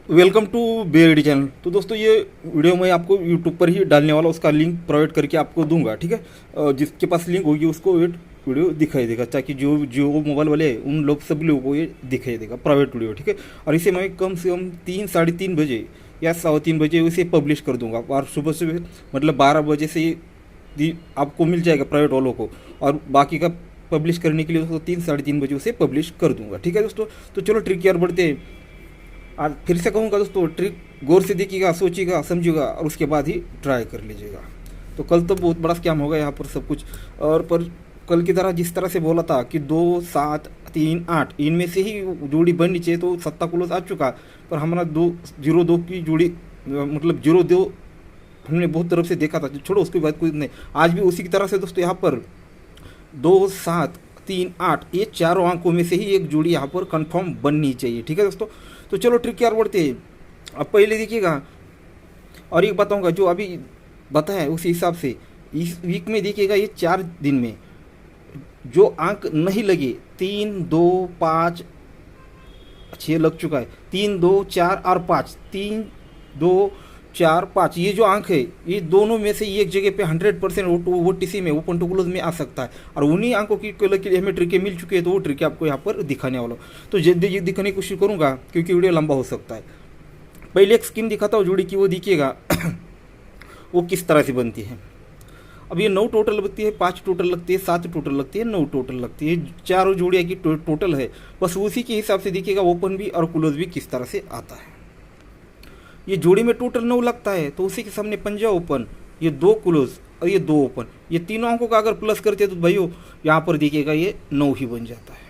Welcome to बेयरडी channel. तो दोस्तों ये वीडियो मैं आपको यूट्यूब पर ही डालने वाला, उसका लिंक प्रोवाइड करके आपको दूंगा, ठीक है। जिसके पास लिंक होगी उसको ये वीडियो दिखाई देगा, ताकि जो जो मोबाइल वाले हैं उन लोग सब लोगों को ये दिखाई देगा प्राइवेट वीडियो, ठीक है। और इसे मैं कम से कम 3 साढ़े 3 बजे या 3:15 बजे उसे पब्लिश कर दूंगा, और सुबह सुबह मतलब 12 बजे से आपको मिल जाएगा प्राइवेट वालों को, और बाकी का पब्लिश करने के लिए दोस्तों 3 साढ़े 3 बजे उसे पब्लिश कर दूंगा, ठीक है दोस्तों। तो चलो ट्रिक की ओर बढ़ते हैं। आज फिर से कहूँगा दोस्तों, ट्रिक गौर से देखिएगा, सोचिएगा, समझिएगा और उसके बाद ही ट्राई कर लीजिएगा। तो कल तो बहुत बड़ा स्कैम होगा यहाँ पर सब कुछ, और पर कल की तरह जिस तरह से बोला था कि 2, 7, 3, 8 इनमें से ही जोड़ी बननी चाहिए, तो 7 क्लोज आ चुका। पर हमारा 2-0-2 की जोड़ी मतलब 0-2 हमने बहुत तरफ से देखा था, छोड़ो उसकी बात कोई नहीं। आज भी उसी की तरह से दोस्तों यहाँ पर 2, 7, 3, 8 ये चारों अंकों में से ही एक जोड़ी यहाँ पर कंफर्म बननी चाहिए, ठीक है दोस्तों। तो चलो ट्रिक की ओर बढ़ते हैं। अब पहले देखिएगा, और एक बताऊंगा जो अभी बताया उसी हिसाब से इस वीक में देखिएगा, ये 4 दिन में जो अंक नहीं लगे, 3, 2, 5, 6 लग चुका है, 3, 2, 4 और 5, 3, 2, 4, 5 ये जो अंक है, ये दोनों में से एक जगह पे 100% OTC में ओपन टू क्लोज में आ सकता है, और उन्हीं अंकों की के लिए हमें ट्रिकें मिल चुकी है। तो वो ट्रिकें आपको यहाँ पर दिखाने वाला हूँ। तो जल्दी जल्दी दिखाने की कोशिश करूँगा क्योंकि वीडियो लंबा हो सकता है। पहले एक स्कीम दिखाता हूँ जोड़ी की, वो देखिएगा वो किस तरह से बनती है। अब ये 9 टोटल लगती है, 5 टोटल लगती है, 7 टोटल लगती है, 9 टोटल लगती है, चारों जोड़ियाँ की टोटल है। बस उसी के हिसाब से देखिएगा ओपन भी और क्लोज भी किस तरह से आता है। ये जोड़ी में टोटल 9 लगता है, तो उसी के सामने पंजा ओपन, ये 2 क्लोज और ये 2 ओपन, ये तीनों अंकों का अगर प्लस करते हैं तो भाइयों यहाँ पर देखिएगा ये 9 ही बन जाता है।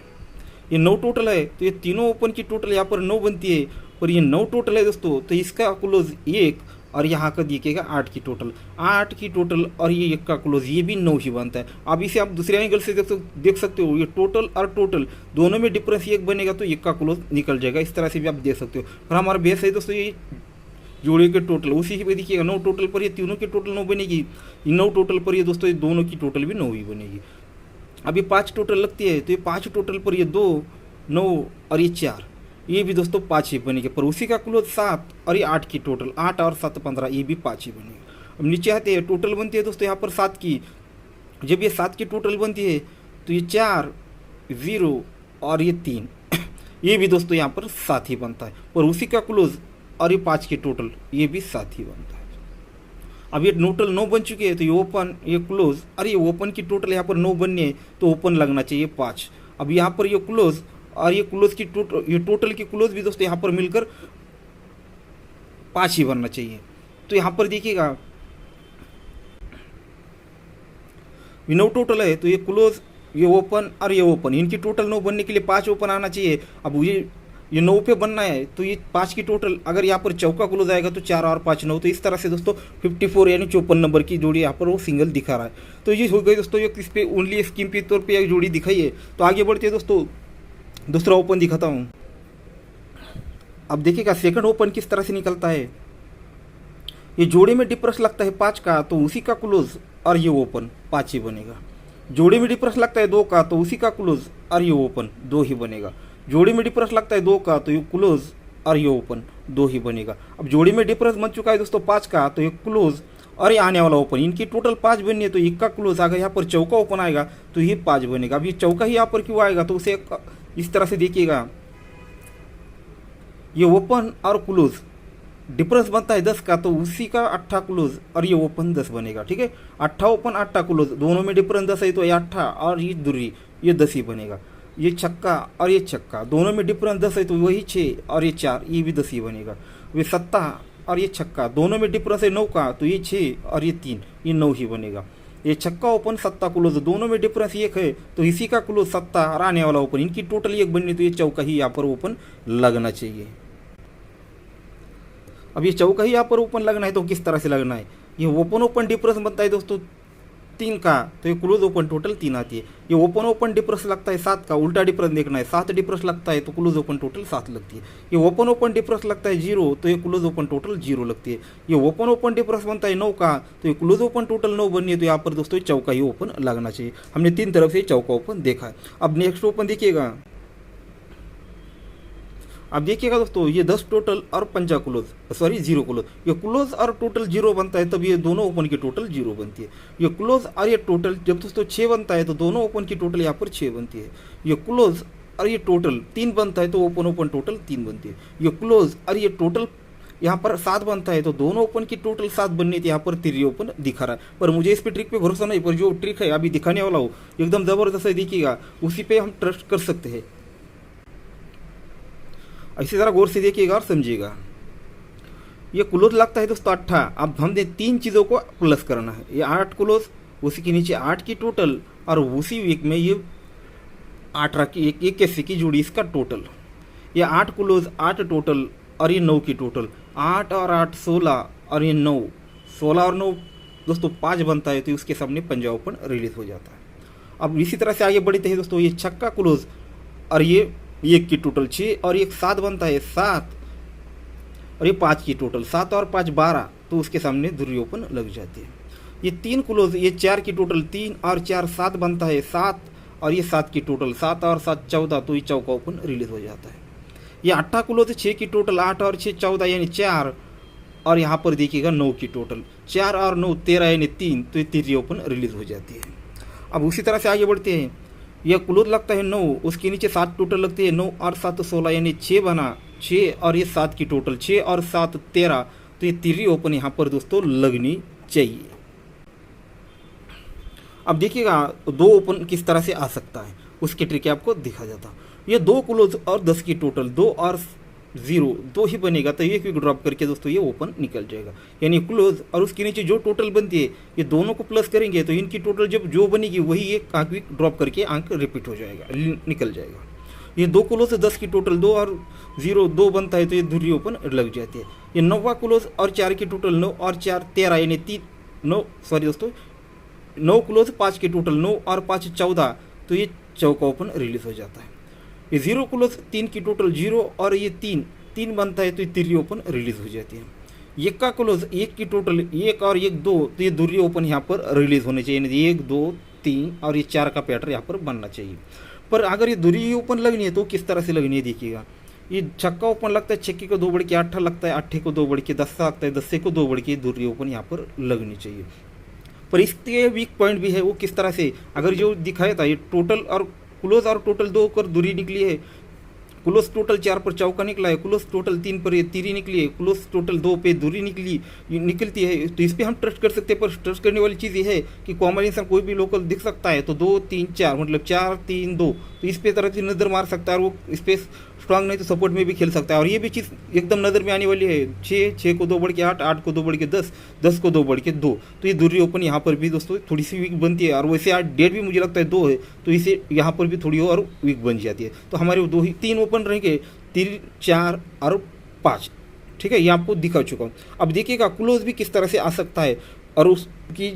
ये 9 टोटल है, तो ये तीनों ओपन की टोटल यहाँ पर 9 बनती है, और ये 9 टोटल है दोस्तों, तो इसका क्लोज 1 और यहाँ का देखिएगा 8 की टोटल, 8 की टोटल और ये 1 का क्लोज, ये भी 9 ही बनता है। अब इसे आप दूसरे एंगल से देख सकते हो, ये टोटल और टोटल दोनों में डिफरेंस 1 बनेगा तो 1 का क्लोज निकल जाएगा। इस तरह से भी आप देख सकते हो। और हमारा बेस है दोस्तों ये जोड़ी के टोटल, उसी पे देखिएगा 9 टोटल पर ये तीनों की टोटल 9 बनेगी, 9 टोटल पर ये दोस्तों ये दोनों की टोटल भी 9 ही बनेगी। अब ये 5 टोटल लगती है, तो ये 5 टोटल पर ये 2, 9 और ये 4, ये भी दोस्तों 5 ही बनेगी। पर उसी का क्लोज 7 और ये 8 की टोटल, 8 और 7 15, ये भी 5 ही बनेगी। अब नीचे आते हैं, टोटल बनती है दोस्तों यहाँ पर 7 की। जब ये 7 की टोटल बनती है तो ये 4, 0 और ये 3 ये भी दोस्तों यहाँ पर 7 ही बनता है। पर उसी का क्लोज और ये 5 की टोटल, ये भी 7 ही बनता है। अब ये टोटल 9 बन चुके हैं, तो ये ओपन, ये क्लोज और ये ओपन की टोटल यहाँ पर 9 बननी है, तो ओपन लगना चाहिए 5। अब यहाँ पर ये क्लोज और ये क्लोज की टोटल, ये टोटल की क्लोज भी दोस्तों यहाँ पर मिलकर 5 ही बनना चाहिए। तो यहाँ पर देखिएगा ये 9 टोटल है, तो ये क्लोज, ये ओपन और ये ओपन, इनकी टोटल 9 बनने के लिए 5 ओपन आना चाहिए। अब ये 9 पे बनना है, तो ये 5 की टोटल, अगर यहाँ पर चौका क्लोज आएगा तो 4 और 5 9, तो इस तरह से दोस्तों 54 यानी 54 नंबर की जोड़ी यहाँ पर वो सिंगल दिखा रहा है। तो ये हो गई दोस्तों, ये किस पे ओनली स्कीम के तौर पे एक जोड़ी दिखाई है। तो आगे बढ़ते हैं दोस्तों, दूसरा ओपन दिखाता हूँ। अब देखिएगा सेकंड ओपन किस तरह से निकलता है। ये जोड़ी में डिफरेंस लगता है 5 का, तो उसी का क्लोज और ये ओपन 5 ही बनेगा। जोड़ी में डिफरेंस लगता है 2 का, तो उसी का क्लोज और ये ओपन 2 ही बनेगा। जोड़ी में डिफरेंस लगता है 2 का, तो ये क्लोज और ये ओपन 2 ही बनेगा। अब जोड़ी में डिफरेंस बन चुका है दोस्तों 5 का, तो ये क्लोज और ये आने वाला ओपन, इनकी टोटल 5 बननी है, तो 1 का क्लोज आएगा, यहाँ पर चौका ओपन आएगा तो ये 5 बनेगा। अब ये चौका ही यहाँ पर क्यों आएगा, तो उसे इस तरह से देखिएगा, ये ओपन और क्लोज डिफरेंस बनता है 10 का, तो उसी का 8 क्लोज और ये ओपन 10 बनेगा, ठीक है। 8 ओपन 8 क्लोज, दोनों में डिफरेंस 10 है, तो ये 8 और ये दूरी ये 10 ही बनेगा। ये छक्का और ये छक्का, दोनों में डिफरेंस 10 है, तो वही 6 और ये 4, ये भी 10 ही बनेगा। ये 7 और ये छक्का, दोनों में डिफरेंस है 9 का, तो ये 6 और ये 3, ये 9 ही बनेगा। ये छक्का ओपन 7 क्लोज, दोनों में डिफरेंस 1 है, तो इसी का क्लोज 7 और आने वाला ओपन, इनकी टोटल 1 बननी, तो ये चौका ही यहाँ पर ओपन लगना चाहिए। अब ये चौका ही यहाँ पर ओपन लगना है, तो किस तरह से लगना है। ये ओपन ओपन डिफरेंस बनता है दोस्तों 3 का, तो ये क्लोज ओपन टोटल 3 आती है। ये ओपन ओपन डिफरेंस लगता है 7 का, उल्टा डिफरेंस देखना है, 7 डिफरेंस लगता है तो क्लोज ओपन टोटल 7 लगती है। ये ओपन ओपन डिफरेंस लगता है 0, तो ये क्लोज ओपन टोटल 0 लगती है। ये ओपन ओपन डिफरेंस बनता है 9 का, तो ये क्लोज ओपन टोटल 9 बननी है, तो यहाँ पर दोस्तों चौका ही ओपन लगना चाहिए। हमने 3 तरफ से चौका ओपन देखा है। अब नेक्स्ट ओपन देखिएगा, अब देखिएगा दोस्तों, ये 10 टोटल और 5 क्लोज, सॉरी 0 क्लोज, ये क्लोज और टोटल 0 बनता है तब ये दोनों ओपन की टोटल 0 बनती है। ये क्लोज और ये टोटल जब दोस्तों 6 बनता है तो दोनों ओपन की टोटल यहाँ पर 6 बनती है। ये क्लोज और ये टोटल 3 बनता है तो ओपन ओपन टोटल 3 बनती है। ये क्लोज और ये टोटल यहाँ पर 7 बनता है तो दोनों ओपन की टोटल 7 बननी थी, यहाँ पर 3 ओपन दिखा रहा है। पर मुझे इस पे ट्रिक पे भरोसा नहीं, पर जो ट्रिक है अभी दिखाने वाला हूँ एकदम ज़बरदस्त है, देखिएगा उसी पे हम ट्रस्ट कर सकते हैं। ऐसे ज़रा गौर से देखिएगा और समझिएगा। ये क्लोज लगता है दोस्तों 8। अब हमने 3 चीज़ों को प्लस करना है। ये 8 क्लोज, उसी के नीचे 8 की टोटल, और उसी वीक में ये 8 की एक कैसे की जोड़ी इसका टोटल। ये 8 क्लोज 8 टोटल और ये 9 की टोटल, 8 और 8 16 और ये 9, 16 और 9 दोस्तों 5 बनता है तो उसके सामने 5 ओपन रिलीज हो जाता है। अब इसी तरह से आगे बढ़ते हैं दोस्तों, ये छक्का क्लोज और ये 1 की टोटल 6 और एक 7 बनता है 7 और ये 5 की टोटल 7 और 5 12 तो उसके सामने धुरी ओपन लग जाती है। ये 3 क्लोज, ये 4 की टोटल 3 और 4 7 बनता है 7 और ये 7 की टोटल 7 और 7 14 तो ये चौका ओपन रिलीज हो जाता है। ये 8 क्लोज 6 की टोटल 8 और 6 14 यानी 4 और यहाँ पर देखिएगा 9 की टोटल 4 और 9 13 यानी 3 तो ये 3 ओपन रिलीज हो जाती है। अब उसी तरह से आगे बढ़ते हैं। यह क्लोज लगता है 9, उसके नीचे 7 टोटल लगती है 9 और 7 16 यानी 6 बना 6 और ये 7 की टोटल 6 और 7 13 तो ये 3 ओपन यहाँ पर दोस्तों लगनी चाहिए। अब देखिएगा 2 ओपन किस तरह से आ सकता है, उसकी ट्रिक आपको दिखा जाता। ये 2 क्लोज और 10 की टोटल 2 और 0 2 ही बनेगा तो ये क्विक ड्रॉप करके दोस्तों ये ओपन निकल जाएगा। यानी क्लोज और उसके नीचे जो टोटल बनती है ये दोनों को प्लस करेंगे तो इनकी टोटल जब जो बनेगी वही एक क्विक ड्रॉप करके अंक रिपीट हो जाएगा, निकल जाएगा। ये 2 क्लोज से 10 की टोटल 2 और 0 2 बनता है तो ये धुरी ओपन लग जाती है। ये 9वां क्लोज और 4 की टोटल 9 और 4 13 यानी 9 क्लोज 5 की टोटल 9 और 5 14 तो ये चौका ओपन रिलीज हो जाता है। ये 0 क्लोज 3 की टोटल 0 और ये 3 बनता है तो ये 3 ओपन रिलीज हो जाती है। 1 का क्लोज 1 की टोटल 1 और 1 2 तो ये धुरी ओपन यहाँ पर रिलीज होने चाहिए, 1 2 3 और ये 4 का पैटर्न यहाँ पर बनना चाहिए। पर अगर ये धुरी ओपन लगनी है तो किस तरह से लगनी है देखिएगा। ये छक्का ओपन लगता है, छक्के को 2 बढ़ के 8 लगता है, 8 को 2 बढ़ के 10 लगता है, 10 को 2 बढ़ के धुरी ओपन यहाँ पर लगनी चाहिए। पर इसके वीक पॉइंट भी है, वो किस तरह से, अगर जो दिखाया था ये टोटल और क्लोज और टोटल 2 पर धुरी निकली है, क्लोज टोटल 4 पर चौका निकला है, क्लोज टोटल 3 पर ये तीरी निकली है, क्लोज टोटल 2 पे धुरी निकलती है तो इस पर हम ट्रस्ट कर सकते हैं। पर ट्रस्ट करने वाली चीज़ ये है कि कॉम्बिनेशन कोई भी लोकल दिख सकता है तो 2 3 4 मतलब 4 3 2 तो इस पे तरह से नज़र मार सकता है और वो इस पे स्ट्रांग नहीं तो सपोर्ट में भी खेल सकता है। और ये भी चीज़ एकदम नज़र में आने वाली है, 6 को 2 बढ़ के 8 8 को 2 बढ़ के 10 10 को 2 बढ़ के 2 तो ये धुरी ओपन यहाँ पर भी दोस्तों थोड़ी सी वीक बनती है। और वैसे आज डेट भी मुझे लगता है 2 है तो इसे यहाँ पर भी थोड़ी और वीक बन जाती है। तो हमारे 3 ओपन रहेंगे, 3 4 और 5, ठीक है, ये आपको दिखा चुका हूँ। अब देखिएगा क्लोज भी किस तरह से आ सकता है और उसकी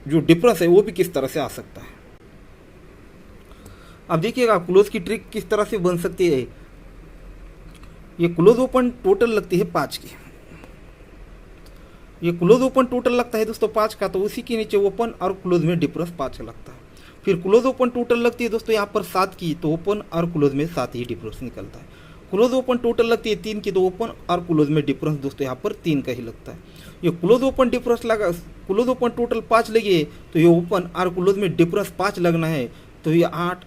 जो डिफरेंस है वो भी किस तरह से आ सकता है। अब देखिएगा क्लोज की ट्रिक किस तरह से बन सकती है। ये क्लोज ओपन टोटल लगती है 5 की, ये क्लोज ओपन टोटल लगता है दोस्तों 5 का तो उसी के नीचे ओपन और क्लोज में डिफरेंस 5 का लगता है। फिर क्लोज ओपन टोटल लगती है दोस्तों यहाँ पर 7 की तो ओपन और क्लोज में 7 ही डिफरेंस निकलता है। क्लोज ओपन टोटल लगती है 3 की तो ओपन और क्लोज में डिफरेंस दोस्तों यहाँ पर 3 का ही लगता है। ये क्लोज ओपन डिफरेंस लगा, क्लोज ओपन टोटल 5 लगी है तो ये ओपन और क्लोज में डिफरेंस 5 लगना है तो ये 8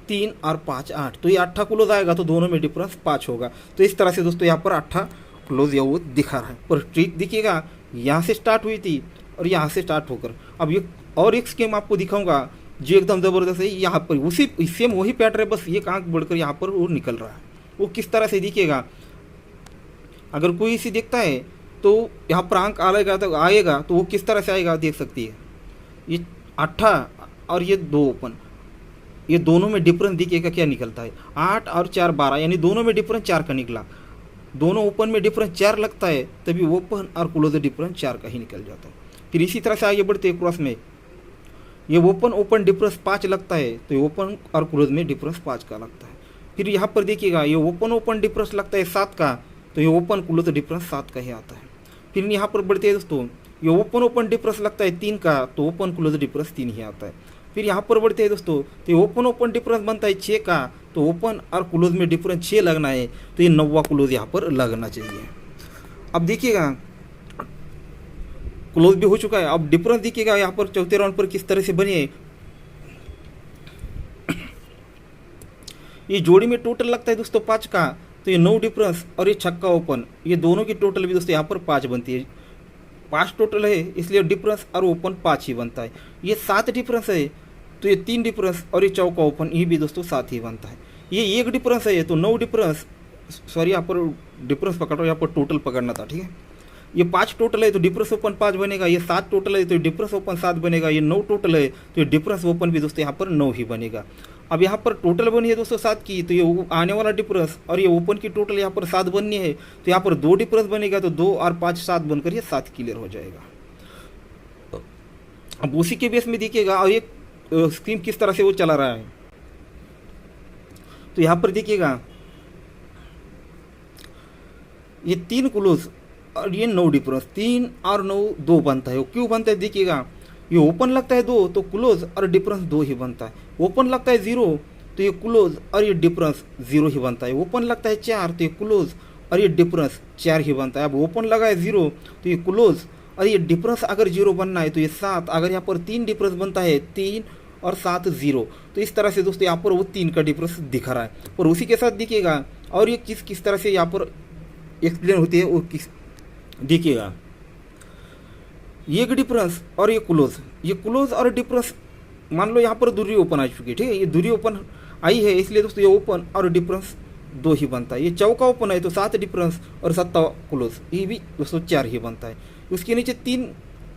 3 और 5 8 तो ये 8 क्लोज आएगा तो दोनों में डिफरेंस 5 होगा। तो इस तरह से दोस्तों यहाँ पर 8 क्लोज या वो दिखा रहा है। पर ट्रिक देखिएगा यहाँ से स्टार्ट हुई थी और यहाँ से स्टार्ट होकर अब ये और एक स्कीम आपको दिखाऊंगा जो एकदम ज़बरदस्त है। यहाँ पर उसी सेम वही पैटर्न है, बस एक आंख बढ़कर यहाँ पर वो निकल रहा है। वो किस तरह से देखिएगा, अगर कोई इसे देखता है तो यहाँ पर आंख आएगा तो वो किस तरह से आएगा देख सकती है। ये 8 और ये 2 ओपन, ये दोनों में डिफरेंस देखिएगा क्या निकलता है, 8 और 4 12 यानी दोनों में डिफरेंस 4 का निकला। दोनों ओपन में डिफरेंस 4 लगता है तभी ओपन और क्लोज डिफरेंस 4 का ही निकल जाता है। फिर इसी तरह से आगे बढ़ते हैं क्रॉस में, ये ओपन डिफरेंस 5 लगता है तो ये ओपन और क्लोज में डिफरेंस 5 का लगता है। फिर यहाँ पर देखिएगा ये ओपन डिफरेंस लगता है 7 का तो ये ओपन क्लोज डिफरेंस 7 का ही आता है। फिर यहाँ पर बढ़ते हैं दोस्तों, ये ओपन डिफरेंस लगता है 3 का तो ओपन क्लोज डिफरेंस 3 ही आता है। फिर यहाँ पर बढ़ते हैं दोस्तों तो ये ओपन डिफरेंस बनता है 6 का तो ओपन और क्लोज में डिफरेंस 6 लगना है, तो ये 9वां क्लोज यहाँ पर लगना चाहिए। अब देखिएगा क्लोज भी हो चुका है। अब डिफरेंस देखिएगा यहाँ पर चौथे राउंड पर किस तरह से बनी है। ये जोड़ी में टोटल लगता है दोस्तों 5 का, तो ये 9 डिफरेंस और ये छक्का ओपन, ये दोनों की टोटल भी दोस्तों यहाँ पर 5 बनती है। 5 टोटल है, इसलिए डिफरेंस और ओपन 5 ही बनता है। ये 7 डिफरेंस है, तो ये 3 डिफरेंस और ये चौका ओपन, ये भी दोस्तों 7 ही बनता है। ये 1 डिफरेंस है, तो 9 डिफरेंस, सॉरी यहाँ पर डिफरेंस पकड़ रहा हूँ, यहाँ पर टोटल पकड़ना था, ठीक है। ये 5 टोटल है तो डिफरेंस ओपन 5 बनेगा। ये 7 टोटल है तो डिफरेंस ओपन 7 बनेगा। ये 9 टोटल है तो ये डिफरेंस ओपन भी दोस्तों यहाँ पर 9 ही बनेगा। अब यहाँ पर टोटल बनी है दोस्तों 7 की, तो ये आने वाला डिफरेंस और ये ओपन की टोटल यहाँ पर 7 बननी है, तो यहाँ पर 2 डिफरेंस बनेगा, तो 2 और 5 7 बनकर ये 7 क्लियर हो जाएगा। अब उसी के बेस में देखिएगा और ये स्कीम किस तरह से वो चला रहा है। तो यहाँ पर देखिएगा ये 3 क्लोज और ये 9 डिफरेंस, 3 और 9 2 बनता है। वो क्यों बनता है देखिएगा, ये ओपन लगता है 2 तो क्लोज और डिफरेंस 2 ही बनता है। ओपन लगता है 0 तो ये क्लोज और ये डिफरेंस 0 ही बनता है। ओपन लगता है 4 तो ये क्लोज और ये डिफरेंस 4 ही बनता है। अब ओपन लगा है 0 तो ये क्लोज और ये डिफरेंस अगर 0 बनना है तो ये 7, अगर यहाँ पर 3 डिफरेंस बनता है 3 और 7 0, तो इस तरह से दोस्तों यहाँ पर वो 3 का डिफरेंस दिख रहा है। और उसी के साथ देखिएगा और ये किस तरह से यहाँ पर एक्सप्लेन होती है वो किस देखिएगा। ये डिफरेंस और ये क्लोज और डिफरेंस, मान लो यहाँ पर दूरी ओपन आ चुकी है, ठीक है। ये दूरी ओपन आई है, इसलिए दोस्तों ये ओपन और डिफरेंस 2 ही बनता है। ये चौका ओपन है तो 7 डिफरेंस और 7 क्लोज, ये भी दोस्तों 4 ही बनता है। उसके नीचे 3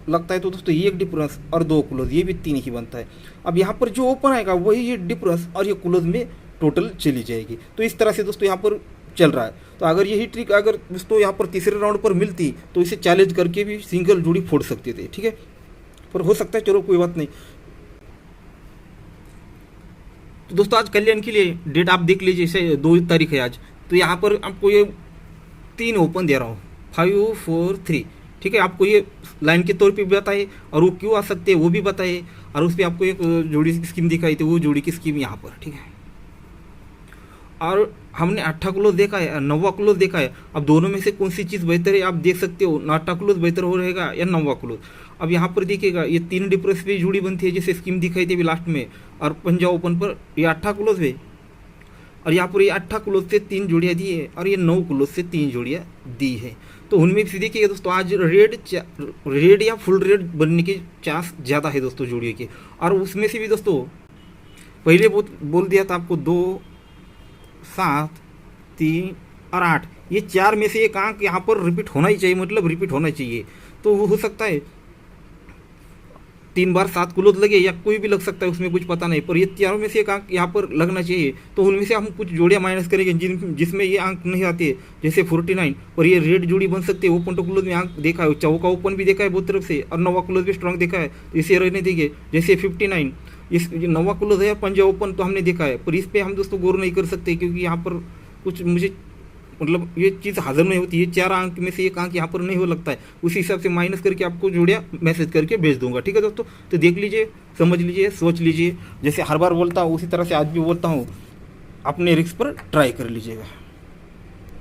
लगता है तो दोस्तों 1 डिफरेंस और 2 क्लोज, ये भी 3 ही बनता है। अब यहाँ पर जो ओपन आएगा वही ये डिफरेंस और ये क्लोज में टोटल चली जाएगी। तो इस तरह से दोस्तों यहाँ पर चल रहा है। तो अगर यही ट्रिक अगर दोस्तों यहाँ पर तीसरे राउंड पर मिलती तो इसे चैलेंज करके भी सिंगल जोड़ी फोड़ सकते थे, ठीक है। पर हो सकता है, चलो कोई बात नहीं। तो दोस्तों आज कल्याण के लिए डेट आप देख लीजिए, जैसे 2 तारीख है आज, तो यहाँ पर आपको ये 3 ओपन दे रहा हूँ 5 4 3, ठीक है। आपको ये लाइन के तौर पे भी बताए और वो क्यों आ सकते हैं वो भी बताए, और उस पर आपको एक जोड़ी की स्कीम दिखाई थी, वो जोड़ी की स्कीम यहाँ पर, ठीक है। और हमने 8 क्लोज देखा है, 9वां क्लोज देखा है। अब दोनों में से कौन सी चीज़ बेहतर है आप देख सकते हो, 8 क्लोज बेहतर हो रहेगा या 9वां क्लोज। अब यहाँ पर देखिएगा ये 3 डिफरेंस पे जोड़ी बनती है, जैसे स्कीम दिखाई थी अभी लास्ट में, और पंजाब ओपन पर ये 8 क्लोज है, और यहाँ पर ये 8 क्लोज से 3 जोड़ियाँ दी है, और ये 9 क्लोज से 3 जोड़ियाँ दी है। तो उनमें से देखिएगा दोस्तों आज रेड या फुल रेड बनने के चांस ज़्यादा है दोस्तों जोड़ियों के। और उसमें से भी दोस्तों पहले बोल दिया था आपको 2 7 3 और 8, ये 4 में से एक अंक यहाँ पर रिपीट होना ही चाहिए, मतलब रिपीट होना चाहिए। तो वो हो सकता है 3 बार 7 क्लोज लगे या कोई भी लग सकता है, उसमें कुछ पता नहीं, पर ये 4 में से एक अंक यहाँ पर लगना चाहिए। तो उनमें से हम कुछ जोड़ियाँ माइनस करेंगे जिसमें ये अंक नहीं आते, जैसे 49, और ये रेड जोड़ी बन सकती है। ओपन टू क्लोज में अंक देखा है, चौका ओपन भी देखा है बहुत तरफ से, और 9वां क्लोज भी स्ट्रॉन्ग देखा है, तो इसे रहने देंगे। जैसे 59 इस 9वां क्लोज है, पंजाब ओपन तो हमने देखा है, पर इस पर हम दोस्तों गौर नहीं कर सकते, क्योंकि यहाँ पर कुछ मुझे मतलब ये चीज़ हजम नहीं होती है। 4 अंक में से एक अंक यहाँ पर नहीं हो लगता है, उसी हिसाब से माइनस करके आपको जोड़ियाँ मैसेज करके भेज दूंगा, ठीक है दोस्तों। तो देख लीजिए, समझ लीजिए, सोच लीजिए, जैसे हर बार बोलता हूँ उसी तरह से आज भी बोलता हूँ, अपने रिस्क पर ट्राई कर लीजिएगा।